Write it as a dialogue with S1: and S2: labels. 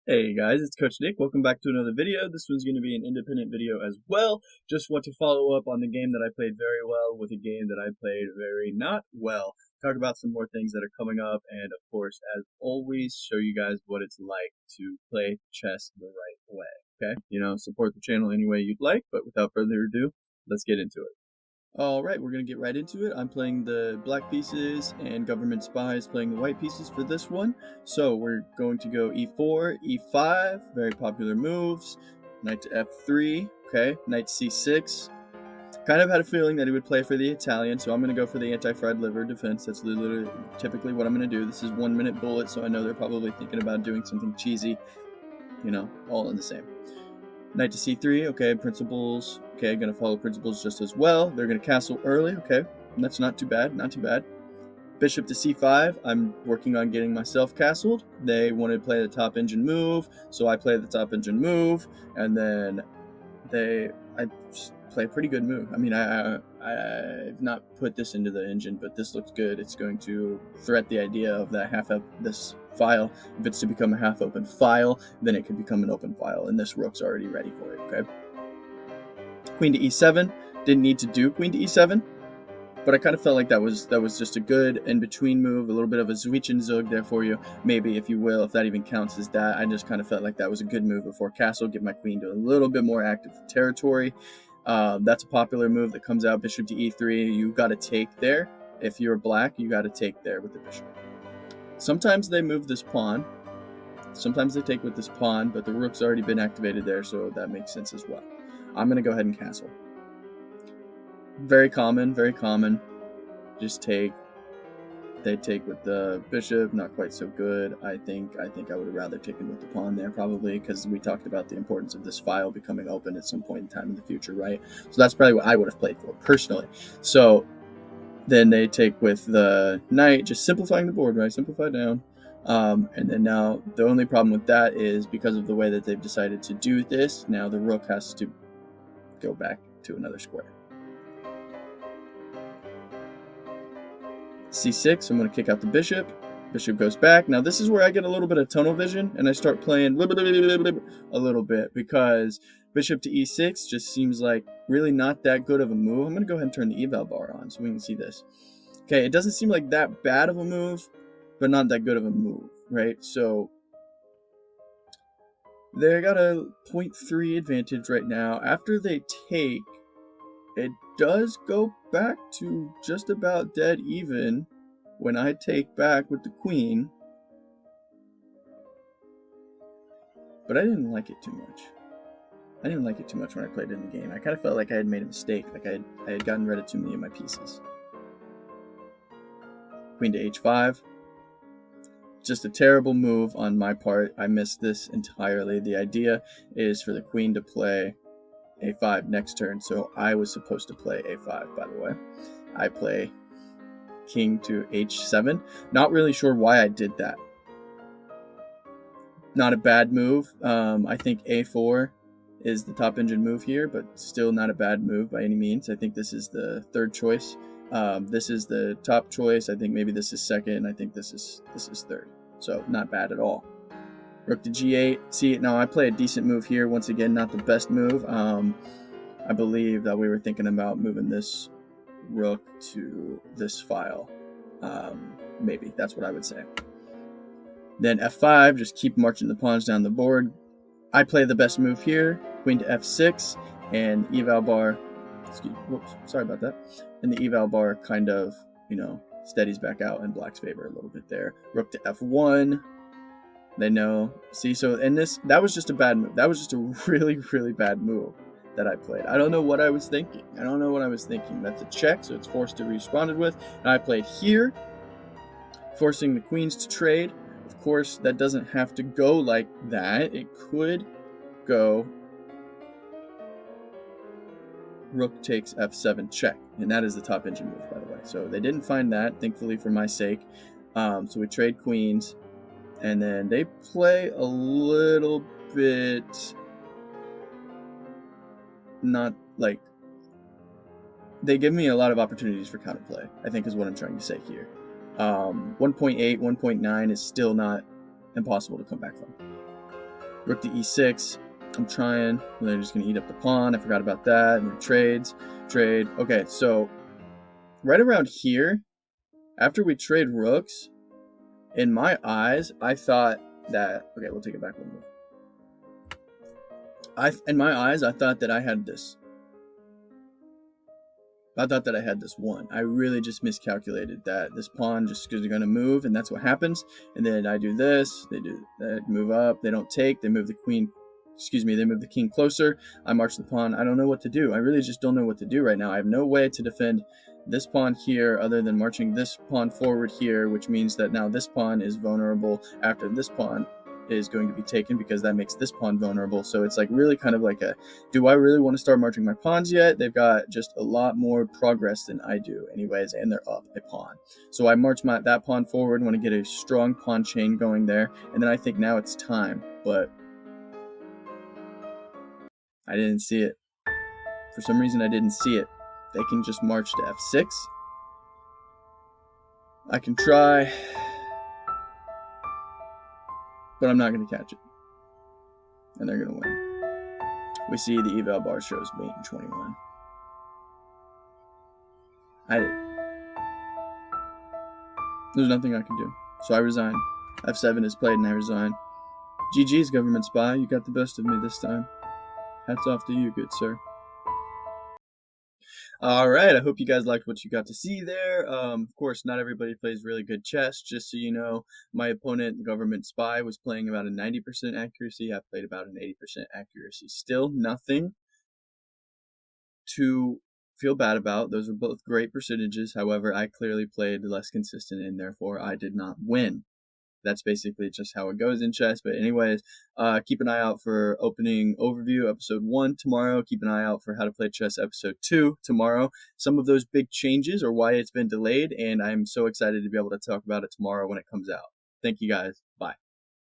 S1: Hey guys, it's Coach Nick. Welcome back to another video. This one's going to be an independent video as well. Just want to follow up on the game that I played very well with a game that I played very not well. Talk about some more things that are coming up, and of course, as always, show you guys what it's like to play chess the right way. Okay? Support the channel any way you'd like, but without further ado, let's get into it. Alright, we're going to get right into it. I'm playing the black pieces and government spies playing the white pieces for this one. So we're going to go e4, e5, very popular moves. Knight to f3, okay, knight to c6. Kind of had a feeling that he would play for the Italian, so I'm going to go for the anti-fried liver defense. That's literally typically what I'm going to do. This is 1 minute bullet, so I know they're probably thinking about doing something cheesy, all in the same. Knight to c3, okay, principles, okay, gonna follow principles just as well. They're gonna castle early, okay, that's not too bad, not too bad. Bishop to c5, I'm working on getting myself castled. They wanted to play the top engine move, so I play the top engine move, and then I play a pretty good move. I mean, I've not put this into the engine, but this looks good. It's going to threat the idea of that this file. If it's to become a half open file, then it could become an open file, and this rook's already ready for it, okay? Queen to e7, didn't need to do queen to e7, but I kind of felt like that was just a good in-between move, a little bit of a Zwischenzug there for you, maybe, if you will, if that even counts as that. I just kind of felt like that was a good move before castle, give my queen to a little bit more active territory. That's a popular move that comes out, bishop to e3. You got to take there. If you're black, you got to take there with the bishop. Sometimes they move this pawn. Sometimes they take with this pawn, but the rook's already been activated there, so that makes sense as well. I'm going to go ahead and castle. Very common, very common. Just take. They take with the bishop, not quite so good. I think I would have rather taken with the pawn there, probably, because we talked about the importance of this file becoming open at some point in time in the future, right? So that's probably what I would have played for, personally. So then they take with the knight, just simplifying the board, right? Simplify down. And then now the only problem with that is because of the way that they've decided to do this, now the rook has to go back to another square. c6, I'm going to kick out the bishop. Bishop goes back. Now this is where I get a little bit of tunnel vision, and I start playing a little bit, because bishop to e6 just seems like really not that good of a move. I'm going to go ahead and turn the eval bar on so we can see this. Okay, it doesn't seem like that bad of a move, but not that good of a move, right? So they got a 0.3 advantage right now. After they take, it does go back to just about dead even when I take back with the queen. But I didn't like it too much. I didn't like it too much when I played it in the game. I kind of felt like I had made a mistake, like I had gotten rid of too many of my pieces. Queen to h5. Just a terrible move on my part. I missed this entirely. The idea is for the queen to play a5 next turn, so I was supposed to play a5, by the way. I play king to h7. Not really sure why I did that. Not a bad move. I think a4 is the top engine move here, but still not a bad move by any means. I think this is the third choice. This is the top choice. I think maybe this is second. I think this is third. So not bad at all. Rook to g8. See, now I play a decent move here. Once again, not the best move. I believe that we were thinking about moving this rook to this file. Maybe that's what I would say. Then f5, just keep marching the pawns down the board. I play the best move here, queen to f6, and eval bar. Whoops, sorry about that. And the eval bar kind of, steadies back out in black's favor a little bit there. Rook to f1. They know. See, so in this, that was just a bad move. That was just a really, really bad move that I played. I don't know what I was thinking. That's a check, so it's forced to be responded with. And I played here, forcing the queens to trade. Of course, that doesn't have to go like that. It could go rook takes f7 check, and that is the top engine move, by the way. So they didn't find that, thankfully for my sake. So we trade queens, and then they play a little bit, not like, they give me a lot of opportunities for counterplay, I think is what I'm trying to say here. 1.8, 1.9 is still not impossible to come back from. Rook to e6. I'm trying. They're just going to eat up the pawn. I forgot about that. And trades. Trade. Okay, so right around here, after we trade rooks, in my eyes, I thought that... Okay, we'll take it back one more. In my eyes, I thought that I had this. I thought that I had this one. I really just miscalculated that this pawn just is going to move, and that's what happens. And then I do this. They do that. Move up. They don't take. They move the queen. Excuse me. They move the king closer. I march the pawn. I don't know what to do. I really just don't know what to do right now. I have no way to defend this pawn here other than marching this pawn forward here, which means that now this pawn is vulnerable after this pawn is going to be taken, because that makes this pawn vulnerable. So it's like really kind of like a, do I really want to start marching my pawns yet? They've got just a lot more progress than I do anyways, and they're up a pawn. So I march that pawn forward, want to get a strong pawn chain going there, and then I think now it's time, but I didn't see it. For some reason I didn't see it. They can just march to f6. I can try, but I'm not going to catch it. And they're going to win. We see the eval bar shows mate in 21. There's nothing I can do. So I resign. F7 is played and I resign. GG's, government spy. You got the best of me this time. Hats off to you, good sir. Alright, I hope you guys liked what you got to see there. Of course, not everybody plays really good chess. Just so you know, my opponent, the government spy, was playing about a 90% accuracy. I played about an 80% accuracy. Still nothing to feel bad about. Those are both great percentages. However, I clearly played less consistent, and therefore I did not win. That's basically just how it goes in chess. But anyways, keep an eye out for opening overview episode 1 tomorrow. Keep an eye out for how to play chess episode 2 tomorrow. Some of those big changes or why it's been delayed, and I'm so excited to be able to talk about it tomorrow when it comes out. Thank you guys. Bye.